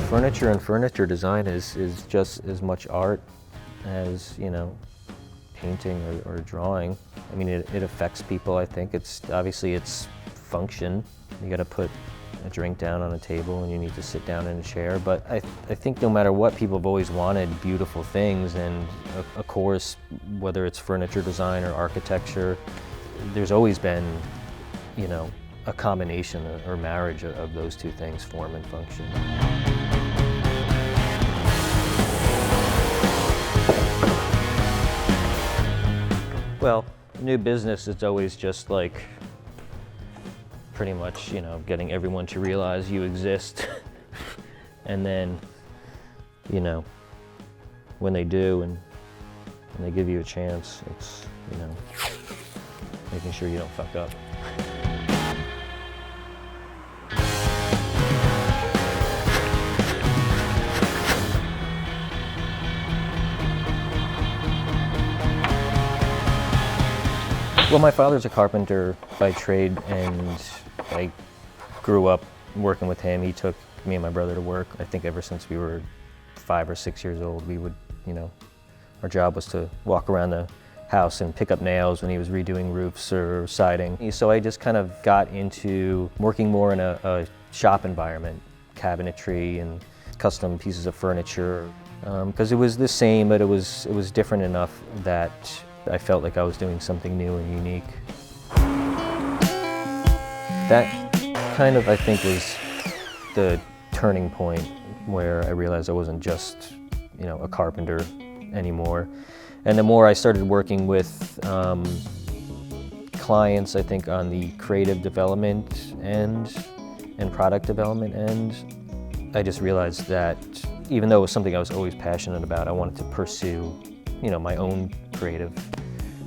Furniture and furniture design is just as much art as, painting or drawing. I mean, it affects people, I think. Obviously it's function. You gotta put a drink down on a table and you need to sit down in a chair. But I think no matter what, people have always wanted beautiful things, and of course, whether it's furniture design or architecture, there's always been, a combination or marriage of those two things, form and function. Well, new business is always just like pretty much, getting everyone to realize you exist. And then, when they do and they give you a chance, it's, making sure you don't fuck up. Well, my father's a carpenter by trade, and I grew up working with him. He took me and my brother to work. I think ever since we were 5 or 6 years old, we would, our job was to walk around the house and pick up nails when he was redoing roofs or siding. So I just kind of got into working more in a shop environment, cabinetry and custom pieces of furniture, because it was the same, but it was different enough that I felt like I was doing something new and unique. That kind of, I think, was the turning point where I realized I wasn't just, a carpenter anymore. And the more I started working with clients, I think, on the creative development end and product development end, I just realized that even though it was something I was always passionate about, I wanted to pursue, my own creative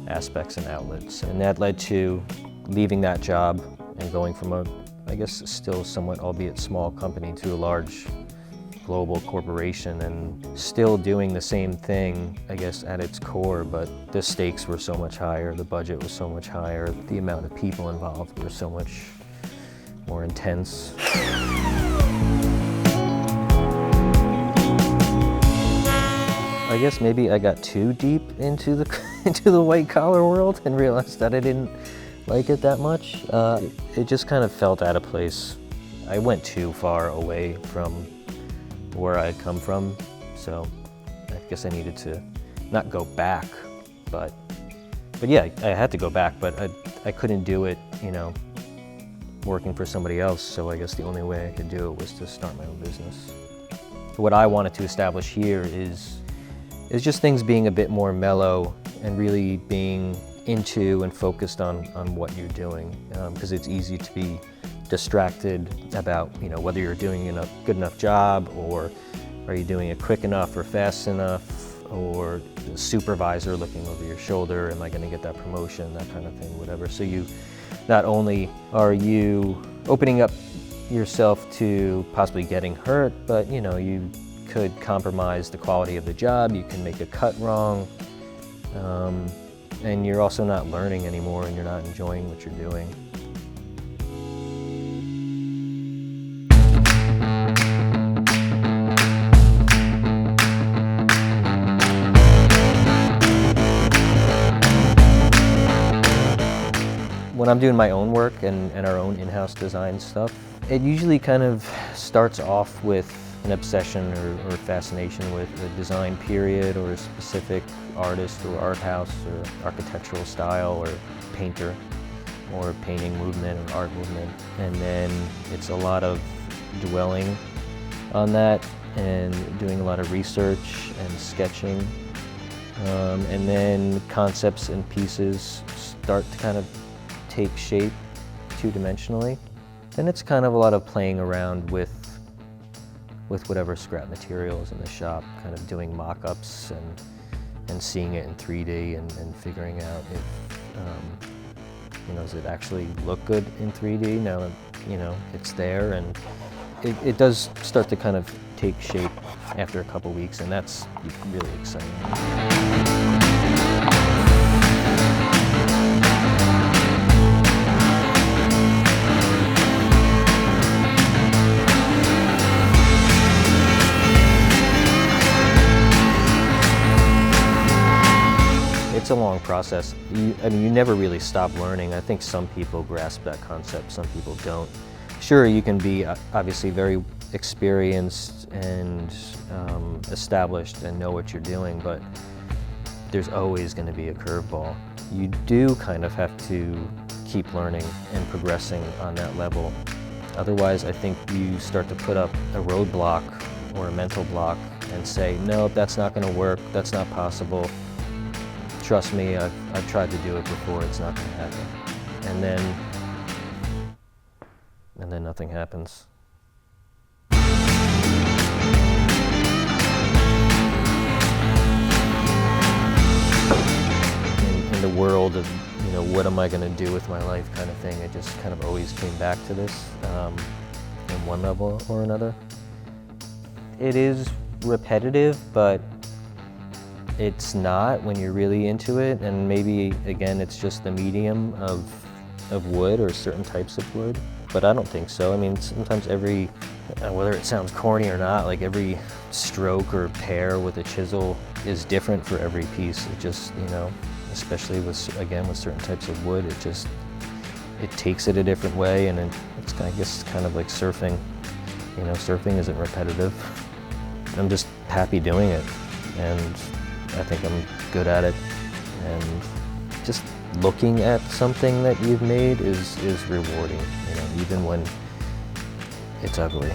aspects and outlets. And that led to leaving that job and going from a, I guess, still somewhat, albeit small company to a large global corporation, and still doing the same thing, I guess, at its core, but the stakes were so much higher, the budget was so much higher, the amount of people involved were so much more intense. I guess maybe I got too deep into the white collar world and realized that I didn't like it that much. It just kind of felt out of place. I went too far away from where I'd come from, so I guess I needed to not go back, but yeah, I had to go back, but I couldn't do it, working for somebody else, so I guess the only way I could do it was to start my own business. What I wanted to establish here is just things being a bit more mellow and really being into and focused on what you're doing, because it's easy to be distracted about, whether you're doing a good enough job, or are you doing it quick enough or fast enough, or the supervisor looking over your shoulder, am I going to get that promotion, that kind of thing, whatever. So you, not only are you opening up yourself to possibly getting hurt, but you could compromise the quality of the job, you can make a cut wrong, and you're also not learning anymore, and you're not enjoying what you're doing. When I'm doing my own work and our own in-house design stuff, it usually kind of starts off with an obsession or fascination with a design period or a specific artist or art house or architectural style or painter or painting movement or art movement. And then it's a lot of dwelling on that and doing a lot of research and sketching. And then concepts and pieces start to kind of take shape two-dimensionally. Then it's kind of a lot of playing around with whatever scrap materials in the shop, kind of doing mock-ups and seeing it in 3D and figuring out if, does it actually look good in 3D now that, it's there. And it does start to kind of take shape after a couple weeks, and that's really exciting. it's a long process. I mean, you never really stop learning. I think some people grasp that concept, some people don't. Sure, you can be obviously very experienced and established and know what you're doing, but there's always going to be a curveball. You do kind of have to keep learning and progressing on that level. Otherwise, I think you start to put up a roadblock or a mental block and say, no, that's not going to work, that's not possible. Trust me, I've tried to do it before, it's not going to happen. And then nothing happens. In the world of, you know, what am I going to do with my life kind of thing, it just kind of always came back to this in one level or another. It is repetitive, but it's not when you're really into it, and maybe, again, it's just the medium of wood or certain types of wood, but I don't think so. I mean, sometimes whether it sounds corny or not, like every stroke or pair with a chisel is different for every piece. It just, you know, especially with certain types of wood, it takes it a different way, and it's, I guess, kind of like surfing. You know, surfing isn't repetitive. I'm just happy doing it, and I think I'm good at it. And just looking at something that you've made is rewarding, you know, even when it's ugly.